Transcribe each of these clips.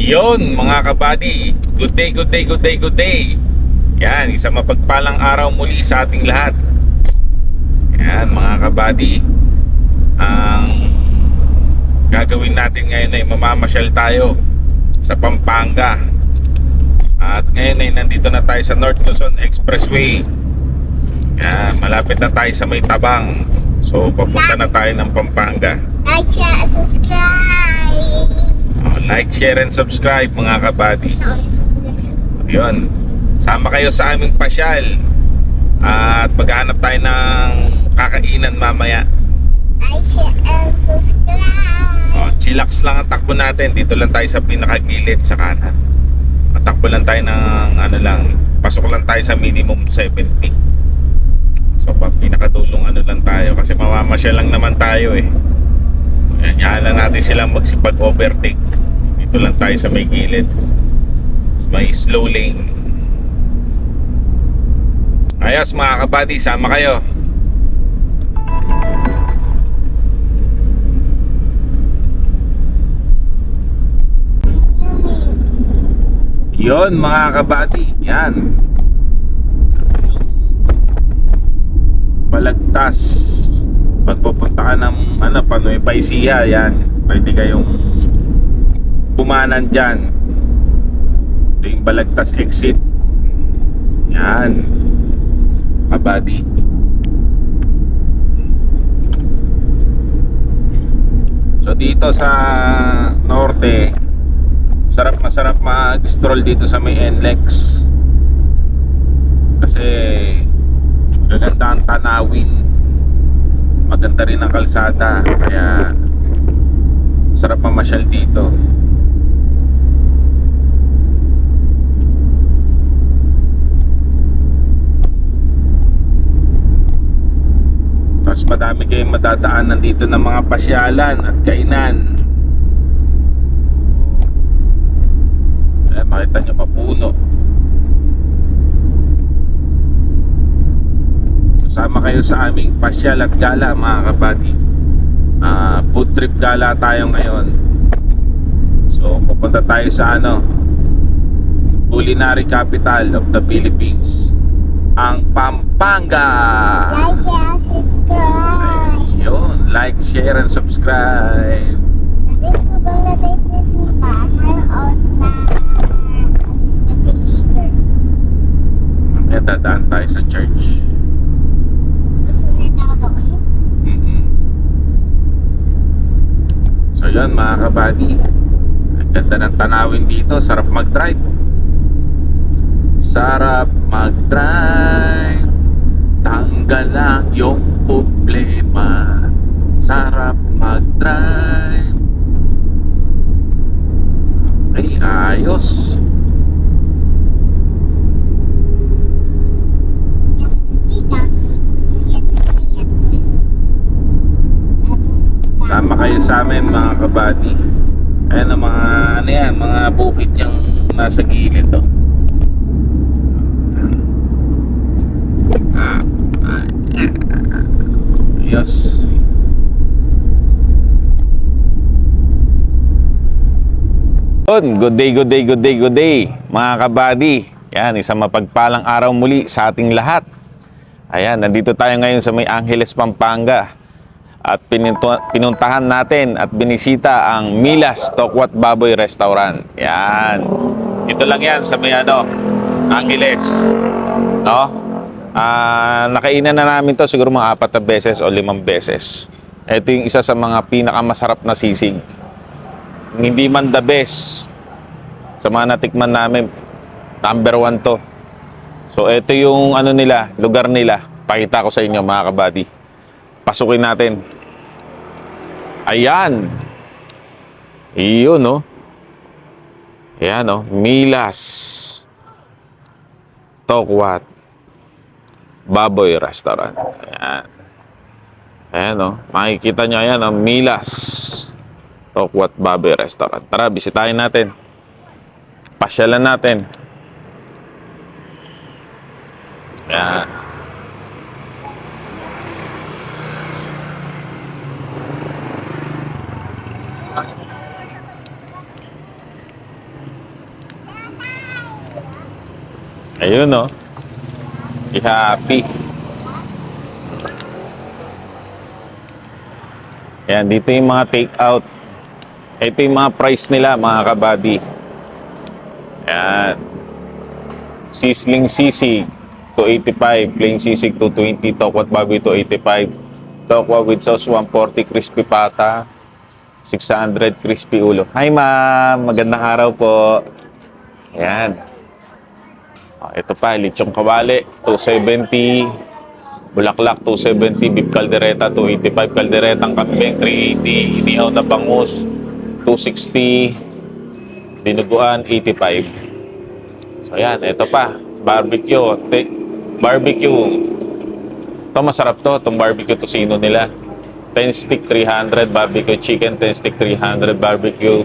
Yon mga kabady, good day, good day, good day, good day. Yan, isang mapagpalang araw muli sa ating lahat. Yan mga kabady, ang gagawin natin ngayon ay mamamasyal tayo sa Pampanga. At ngayon ay nandito na tayo sa North Luzon Expressway. Yan, malapit na tayo sa may Tabang. So papunta na tayo ng Pampanga. Like, share, subscribe. Like, share, and subscribe mga kabady. Yun, sama kayo sa aming pasyal. At paghahanap tayo ng kakainan mamaya. Like, share, and subscribe. Chillax lang ang takbo natin. Dito lang tayo sa pinakagilid sa kanan. Matakbo lang tayo ng pasok lang tayo sa minimum 70. So pinakadulong lang tayo. Kasi mamamasyal lang naman tayo eh. Yan lang natin silang magsipag-overtake. Dito lang tayo sa may gilid, sa may slow lane. Ayos mga kabady, sama kayo. Yon mga kabady, yan Balagtas. Pagpupunta ka ng Panoy Paisia, yan pwede kayong kumanan dyan. Ito yung Balagtas exit. Yan kabady. So dito sa norte, masarap mag-stroll dito sa may NLEX. Kasi maganda ang tanawin, maganda rin ang kalsada, kaya sarap mamasyal dito. Tapos madami kayong madadaanan dito ng mga pasyalan at kainan. Makita nyo mapuno. Sama kayo sa aming pasyal at gala mga kabady. Food trip gala tayo ngayon. So pupunta tayo sa culinary capital of the Philippines, ang Pampanga. Like, share, subscribe. Ayun, like, share, and subscribe. Nandito bang natin sa simbahan o sa deliver? Mamaya dadaan tayo sa church. Susunod ako doon. So yun mga kabady, ang ganda ng tanawin dito. Sarap mag-drive. Sarap mag-drive. Tanggal lang yung problema. Sarap mag-drive. Ay, ayos. Sama kayo sa amin mga kabady. Ayan ang mga mga bukid yung nasa gilid to. Yes. Good day, good day, good day, good day mga kabady. Yan, isang mapagpalang araw muli sa ating lahat. Ayan, nandito tayo ngayon sa may Angeles, Pampanga. At pinuntahan natin at binisita ang Milas Tokwat Baboy Restaurant. Yan. Ito lang yan sa may Angeles. No? Nakainan na namin to siguro mga 4 beses o 5 beses. Ito yung isa sa mga pinakamasarap na sisig. Hindi man the best, sa mga natikman namin, number 1 to. So ito yung nila, lugar nila. Pakita ko sa inyo mga kabady. Pasukin natin. Ayan. Iyon, no? Ayan, no? Milas Tokwat Baboy Restaurant. Ayan. Ayan, no? Makikita nyo, ayan, no? Milas Tokwat Baboy Restaurant. Tara, bisitahin natin. Pasyalan natin. Ayan. Ayun, no? Si Happy. Yan, dito yung mga take out. Ito yung mga price nila, mga kabady. Yan. Sizzling sisig, 285. Plain sisig, 220. Tokwat baboy, 285. Tokwa with sauce, 140. Crispy pata, 600. Crispy ulo. Hi, ma'am. Magandang araw po. Yan. Ito pa, lechong kawali, 270. Bulaklak, 270. Beef caldereta, 285. Calderetang kambing, 380. Inihaw na bangus, 260. Dinuguan, 85. So yan, ito pa. Barbecue. Barbecue. Ito masarap to. Itong barbecue tocino nila. 10 stick, 300. Barbecue chicken, 10 stick, 300. Barbecue.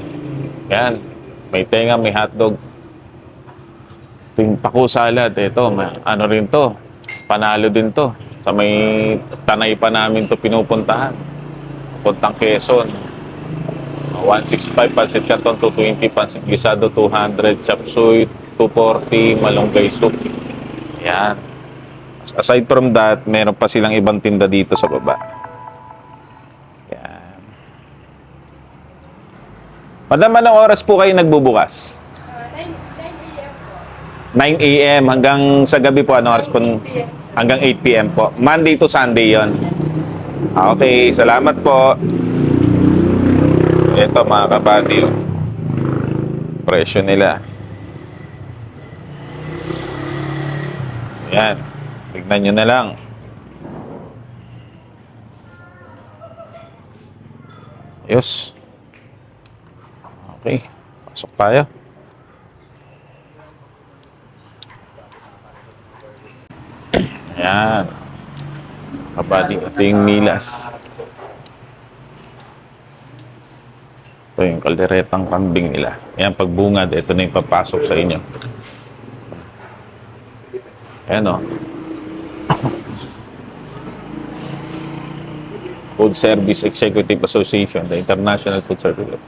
Yan. May tenga, may hotdog. Ito yung paku salad. Ito, ano rin to. Panalo din to. Sa may tanay pa namin to pinupuntahan. Puntang Quezon. 165 pancit canton, 220 pancit gisado, 200 chop suey, 240 malunggay soup. Yan. Aside from that, meron pa silang ibang tinda dito sa baba. Yan. Madam, anong oras po kayo nagbubukas? 9 a.m. hanggang sa gabi po, anong oras po? Hanggang 8 p.m. po. Monday to Sunday yon. Okay, salamat po. Ito mga kabady, presyo nila. Ayan, tignan nyo na lang. Ayos. Okay, pasok tayo. Ayan. Kabady, ito yung milas. Ito yung kalderetang kambing nila. Ayan, pagbungad, ito na yung papasok sa inyo. Ayan, o. Food Service Executive Association, the International Food Service.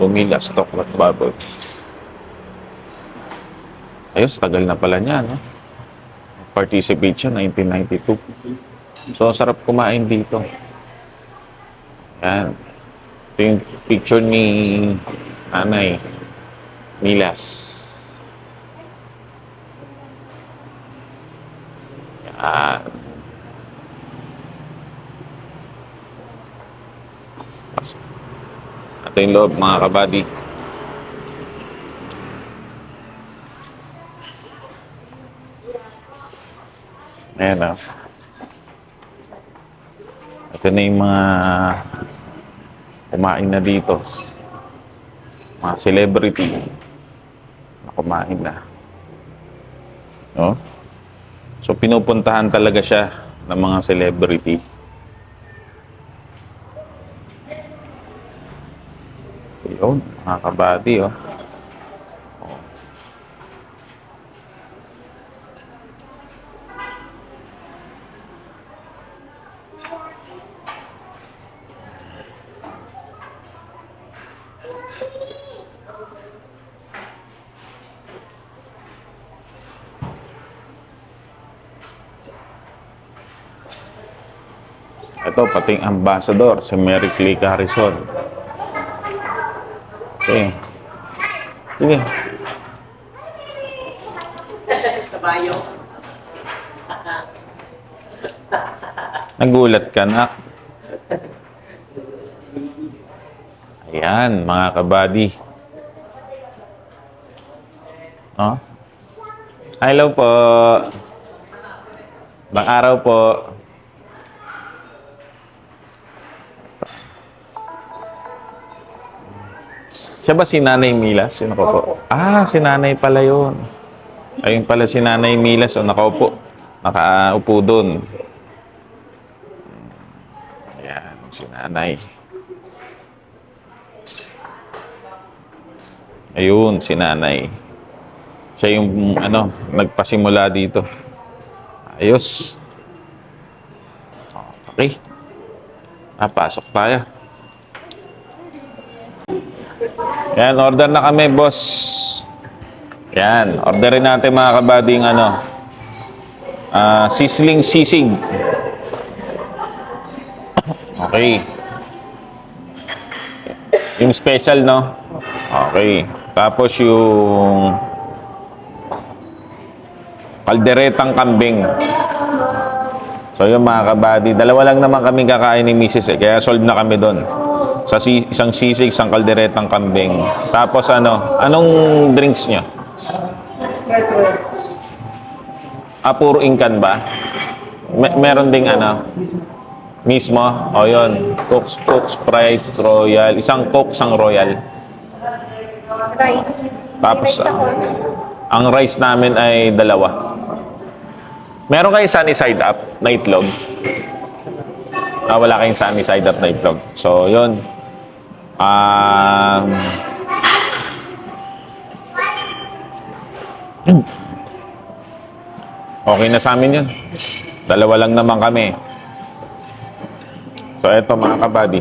Pumila, stock, at baboy. Ayos, tagal na pala niya, no? Participate siya, 1992. So, sarap kumain dito. Yan. Ito yung picture ni Nanay Milas. Yan. Ito yung loob, mga kabady. Ayan, ito na yung mga kumain na dito. Mga celebrity na kumain na. No? So, pinupuntahan talaga siya ng mga celebrity. Yun, mga kabady, oh. Ito, pating ambassador, si Mary Clay Carrison. Okay. Sige. Kabayo. Nagulat ka na. Ayan, mga kabady. Oh? Hello po. Bang araw po. Siya ba si Nanay Milas? Sino ko po? Ah, si Nanay pala yun. Ayun pala si Nanay Milas. O, nakaupo. Nakaupo dun. Ayan, si Nanay. Ayun, si Nanay. Siya yung, nagpasimula dito. Ayos. Okay. Pasok tayo. Yan, order na kami, boss. Yan, orderin natin mga kabady yung ano, sizzling sisig. Okay. Yung special, no? Okay. Tapos yung kalderetang kambing. So yung mga kabady, dalawa lang naman kami kakain ni Mrs. Kaya solve na kami doon. Sa isang sisig, isang kalderetang kambing. Tapos ano, anong drinks nyo? Puro inkan ba? Meron ding ano? Mismo? O yun. Coke, Sprite, Royal. Isang Coke, isang Royal. Right. Tapos, ang rice namin ay dalawa. Meron kayo sunny side up na itlog? Wala kayong sunny side up na itlog. So, yun. Okay na sa amin yun. Dalawa lang naman kami. So, eto mga kabady.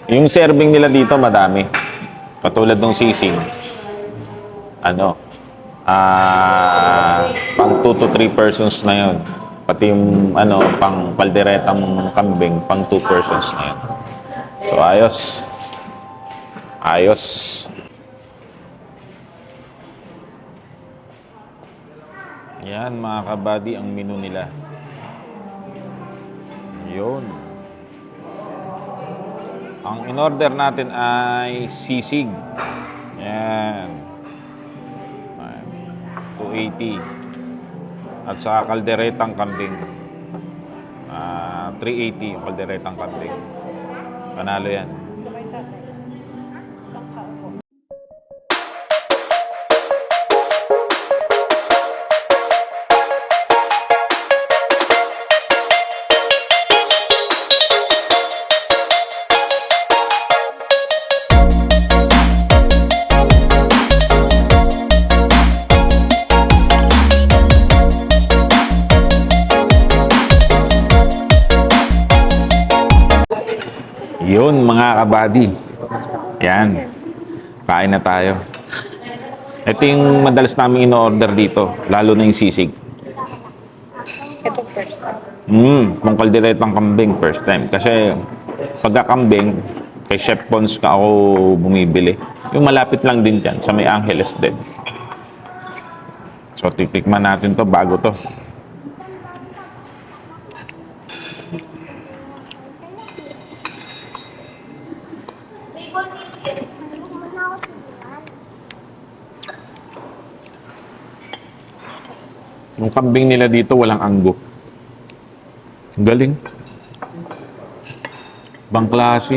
Yung serving nila dito, madami. Katulad ng sisig. Ano? Pang 2 to 3 persons na yun. Pati yung, ano, pang kalderetang kambing, pang 2 persons na yun. So, ayos. Ayos. Yan, mga kabady, ang menu nila. Yun. Ang in-order natin ay sisig. Yan. 280. At saka kalderetang kambing. 380 yung kalderetang kambing. Panalo yan. Yun, mga kabady. Yan. Kain na tayo. Ito yung madalas namin in-order dito. Lalo na yung sisig. Ito first time. Kung kalderetang kambing, first time. Kasi pagkakambing, kay Chef Pons ka ako bumibili. Yung malapit lang din dyan, sa may Angeles din. So, titikman natin to bago to. Yung kambing nila dito, walang anggo. Ang galing. Bang klase.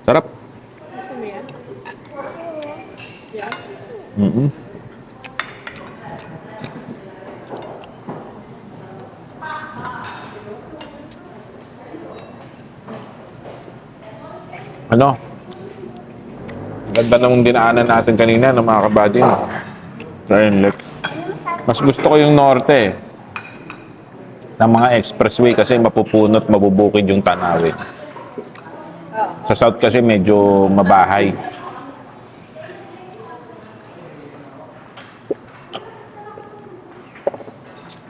Sarap. Ano? Ganda nung dinaanan natin kanina ng mga kabady. Trainlet. Mas gusto ko yung norte ng mga expressway kasi mapupunot, mabubukid yung tanawin. Sa south kasi medyo mabahay.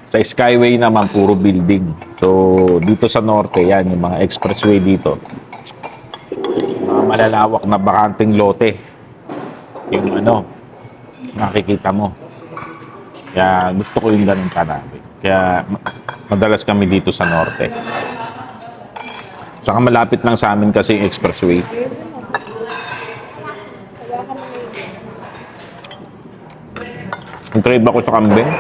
Sa Skyway naman, puro building. So, dito sa norte, yan, yung mga expressway dito. Mga malalawak na bakanting lote. Yung ano, nakikita mo. Kaya gusto ko yung ganun tanawin. Kaya madalas kami dito sa norte. Saka malapit lang sa amin kasi yung expressway. Ang crave ako sa kambing.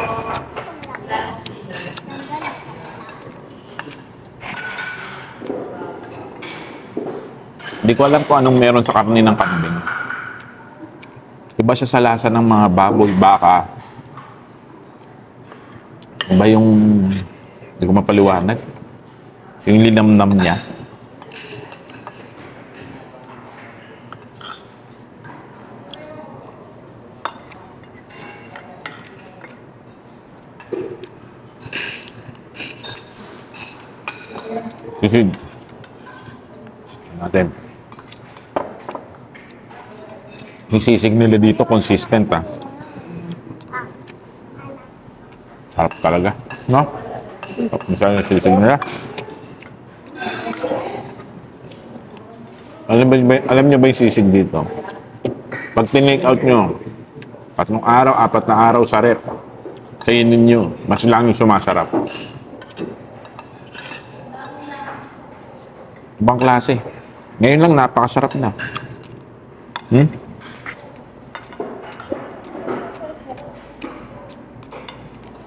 Hindi ko alam kung anong meron sa karne ng kambing. Iba siya sa lasa ng mga baboy, baka. Iba yung, hindi ko mapaliwanag. Yung linamnam niya. Sisig. natin. Yung sisig nila dito, consistent ah. Sarap talaga, no? Masarap yung sisig nila. Alam niyo ba yung sisig dito? Pag tinake out nyo, 3 araw, 4 na araw sa rep, kainin nyo, mas lang yung sumasarap. Ibang klase. Ngayon lang, napakasarap na.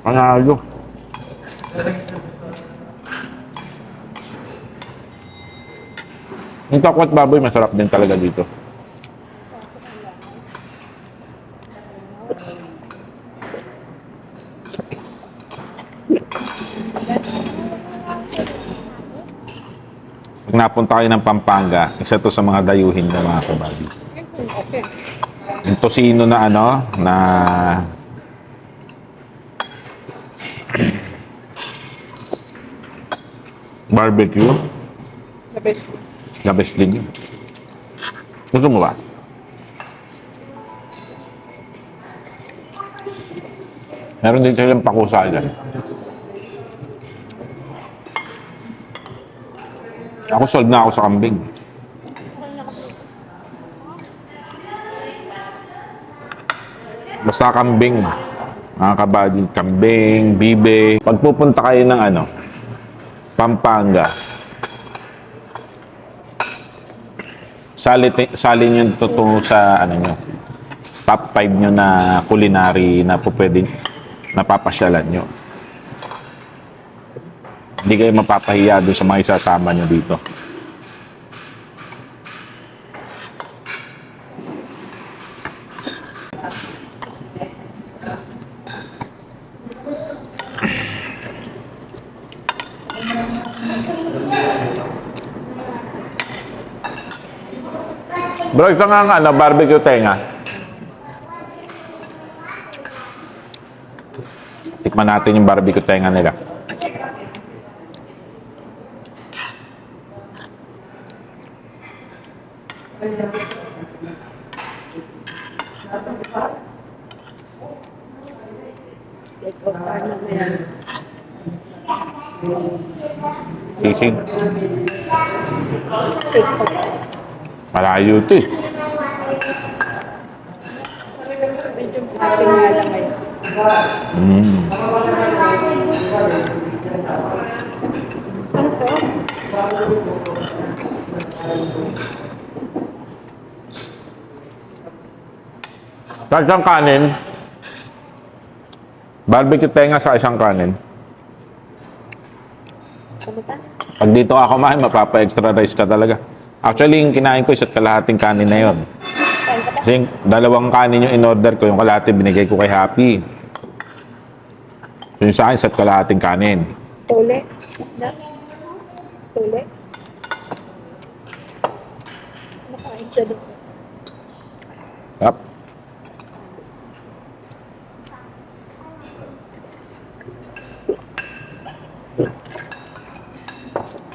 Panalo. Yung takwat baboy, masarap din talaga dito. Pag napunta kayo ng Pampanga, isa to sa mga dayuhin ng mga kabady. Okay. Yung tosino na ano, na barbecue, The best. the best din yun. Gusto mo ba? Meron din silang pakusa dyan. Ako sold na ako sa kambing. Basta kambing, mga kabady, kambing, bibe. Pag pupunta kayo ng ano, Pampanga, salin yung totoo sa ano nyo, top 5 nyo na culinary na po pwedeng napapasyalan nyo. Hindi kayo mapapahiya doon sa mga isasama nyo dito. Bro, isa nga ano, barbecue tenga. Tikman natin yung barbecue tenga nila. Sisig. Malayo ito eh. Medyo klaseng nga lang ngayon. Sa isang kanin, barbecue tenga sa isang kanin. Kamuta? Pag dito ka kumain, mapapa-extra rice ka talaga. Actually, yung kinain ko, isa't kalahating kanin na yon. Kain ka ba? Kasi yung 2 kanin yung in-order ko, yung kalahati binigay ko kay Happy. So yung sa akin, isa't kalahating kanin. Tole? Na? Tole? Nakain siya doon. Yep.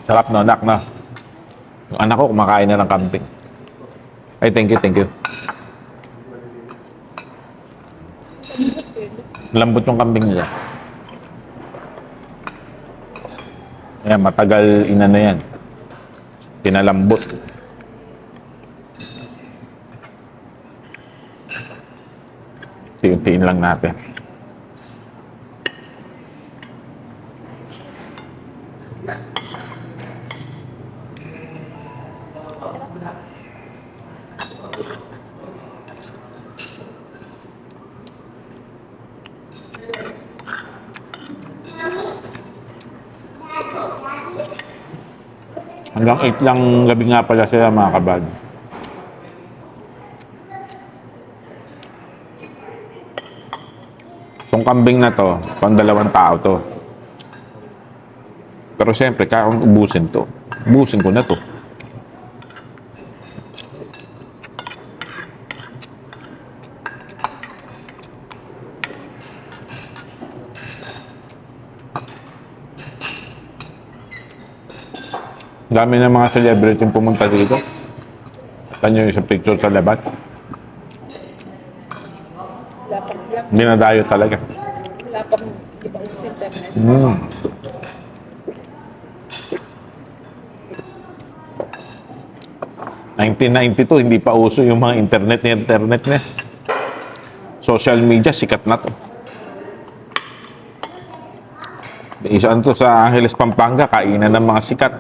Sarap no, nak na. Yung anak ko kumakain na ng kambing. Ay, thank you, thank you. Lambot yung kambing nila. Ayan, matagal inano yan. Pinalambot. Tiuntiin lang natin. Hanggang 8 lang gabi nga pala sila mga kabad. Itong kambing na to, pang 2 tao to. Pero siyempre, kaya kong ubusin to. Ubusin ko na to. Dami ng mga celebrity yung pumunta dito. Tanyo yung sa picture sa labas. Wala pang vlog. Dinadayo talaga. Wala pang ibang internet. Mm. ...1992, hindi pa uso yung mga internet na. Social media, sikat na to. Isa to sa Angeles, Pampanga, kainan ng mga sikat.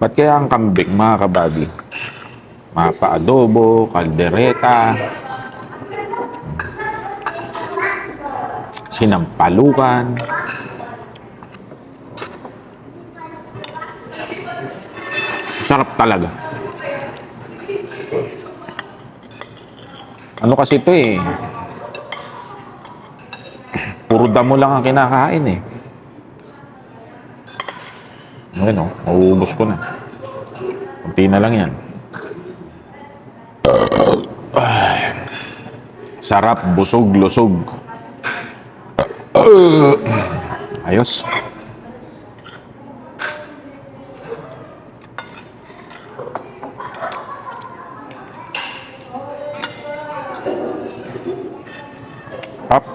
Ba't kaya ang kambing, mga kabady? Mapa-adobo, kaldereta, sinampalukan. Sarap talaga. Ano kasi ito eh? Puro damo lang ang kinakain eh. Ayun o, mauubos ko na. Kunti na lang yan. Ay. Sarap, busog, lusog. Ayos. Up.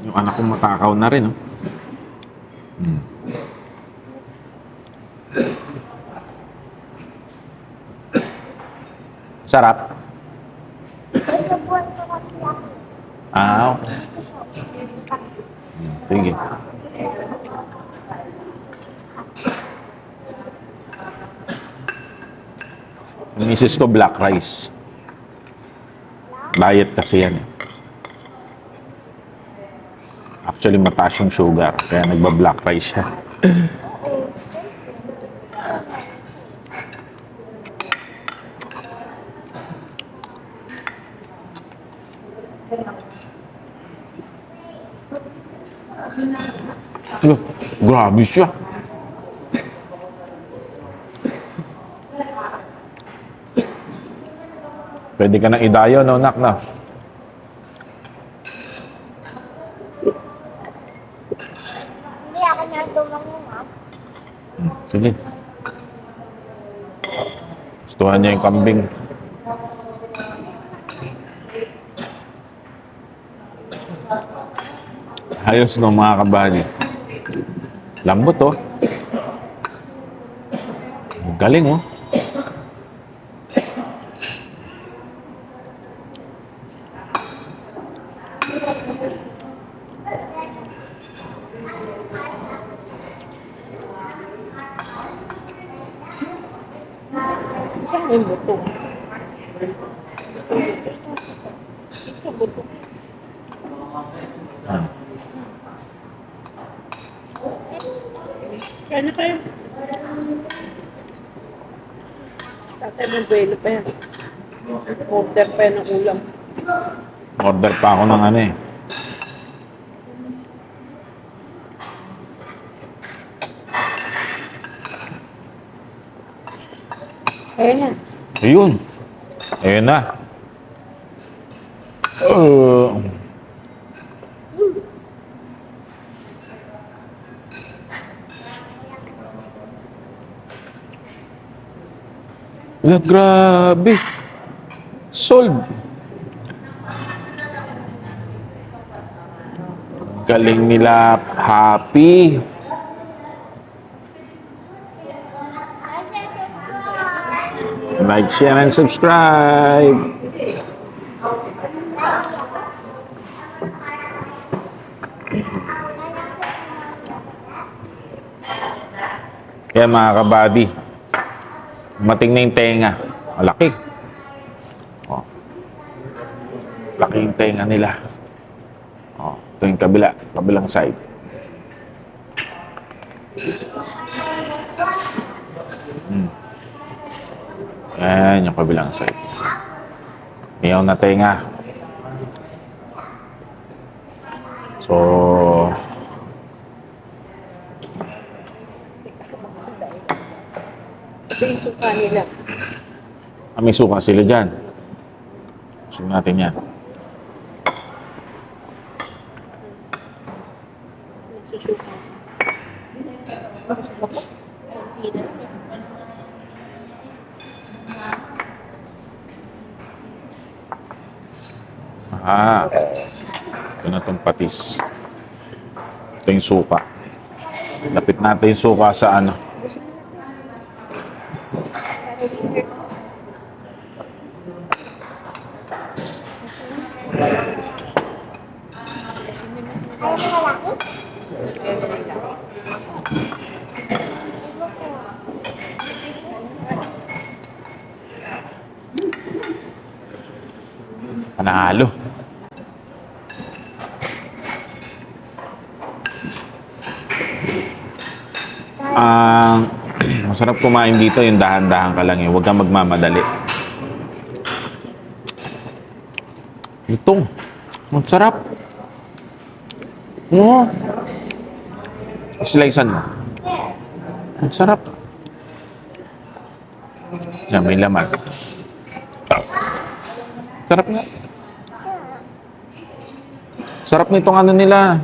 Yung anak ko matakaw na rin, oh. Sarap. Isubuan ko kasi ako. Okay. Sige. Yung misis ko black rice. Diet kasi yan. Actually, mataas yung sugar. Kaya nagba-black rice siya. Grabe siya. Pwede ka nang idayo, no, nak, na? Hindi ako na tumangunga. Sige. Gustuhan niya yung kambing. Ayos no, mga kabady. Lambot, oh. Galing, oh. Saan yung butong? Ito, butong. Kaya na kayo. Tatay mo buwelo pa yan. Order pa yan ng ulam. Order pa ako ng ano, eh. Ayan na. Ayun. Ayun na. Grabe. Sold. Galing nila, Happy. Like, share, and subscribe. Kaya mga kabady, mating na yung tenga. Malaki. Oh. Laki yung tenga nila. Oh, ito yung kabilang side. Yan yung kabilang side. Iyaw na tenga. So, Ito yung suka nila. may suka sila dyan. Gusto natin yan. Nagsusuka. Nagsusuka ko. Hindi na. Ito na itong patis. Ito yung suka. Lapit natin yung suka sa ano. Panalo. Masarap kumain dito yung dahan-dahan ka lang eh. Huwag kang magmamadali. Ito. Ang sarap. Oo. Slicean mo. Ang sarap. Yan, may laman. Sarap nga. Sarap nitong ano nila.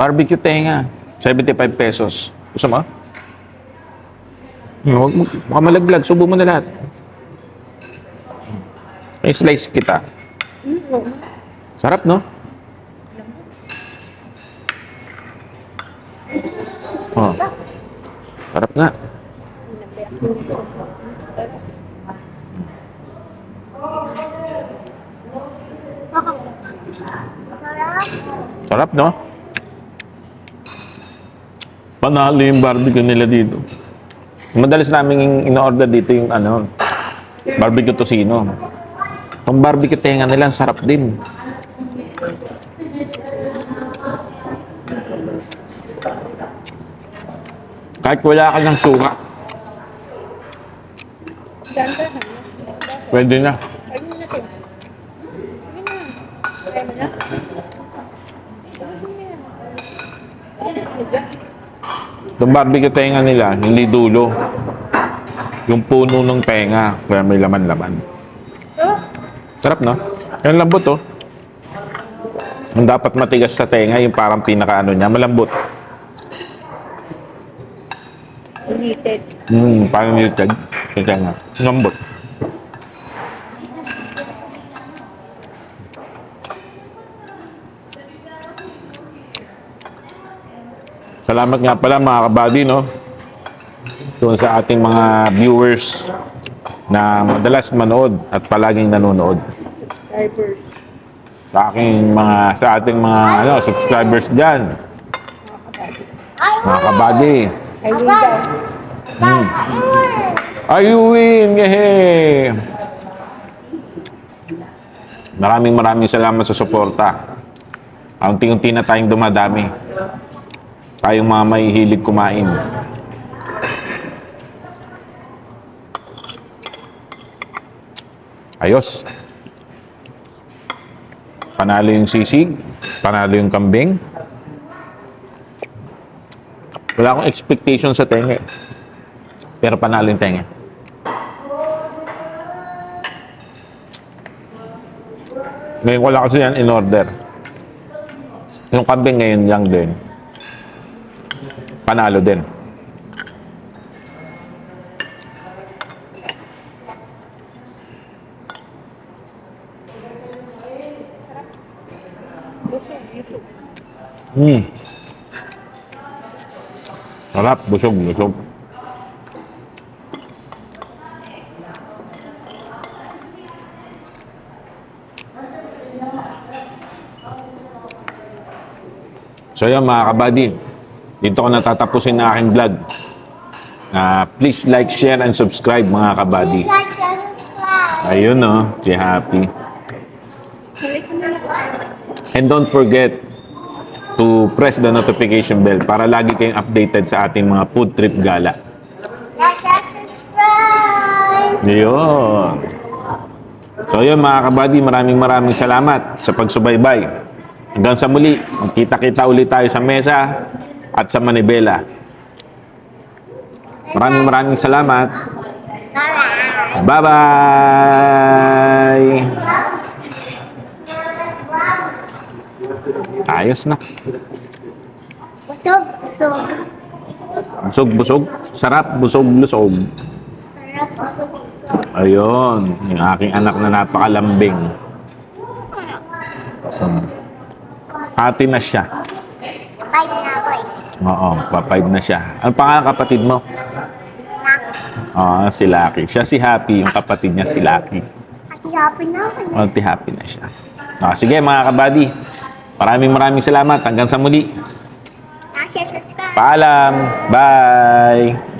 Barbecue tenga. 75 pesos. Gusto mo? Huwag mo, baka malaglag. Subo mo na lahat. May slice kita. Sarap, no? Oh. Sarap nga. Sarap. Sarap, no? Panalo yung barbecue nila dito. Madalas namin in-order dito yung ano, barbecue tocino. Ang barbecue tenga nila, sarap din. Kahit wala ka ng suka, pwede na. Ayun na natin. Ayun na. Kaya mo na? Itong barbecue tenga nila, hindi dulo. Yung puno ng tenga, kaya may laman-laman. Sarap, no? Yung lambot, oh. Ang dapat matigas sa tenga, yung parang pinaka-ano niya, malambot. United. Parang muted. Kaya nga, lambot. Salamat nga pala mga kabady, no? Doon sa ating mga viewers na madalas manood at palaging nanonood. Diapers. Sa ating mga ano, subscribers diyan. Mga kabady. Ay, daw. Ayuin! Yehe! Maraming salamat sa suporta. Unti-unti na tayong dumadami. Tayong mga may hilig kumain. Ayos. Panalo yung sisig. Panalo yung kambing. Wala akong expectation sa tenga. Pero panalo yung tenga. Ngayon ko lang kasi yan in order. Yung kambing ngayon lang din. Panalo din. Sarap, busog. So yun mga kabady, dito ko natatapusin na aking vlog. Please like, share, and subscribe mga kabady. Please like, share, subscribe. Ayun no, si Happy. And don't forget to press the notification bell para lagi kayong updated sa ating mga food trip gala. Like, share, subscribe. Yun. So yun mga kabady, maraming salamat sa pagsubaybay. Hanggang sa muli, magkita-kita ulit tayo sa mesa at sa Manibela. Maraming salamat. Bye-bye. Bye-bye! Ayos na. Busog, busog. Busog-busog. Sarap, busog-lusog. Sarap, busog, busog. Ayun, yung aking anak na napakalambing. Ate na siya. Five na, boy. Oo, pa-5 na siya. Ano pangalan kapatid mo? Nak. Si Lucky. Siya si Happy, yung kapatid niya si Lucky. Happy na ako. Happy na siya. Sige mga kabady, maraming salamat. Hanggang sa muli. Like, share, subscribe. Paalam. Bye!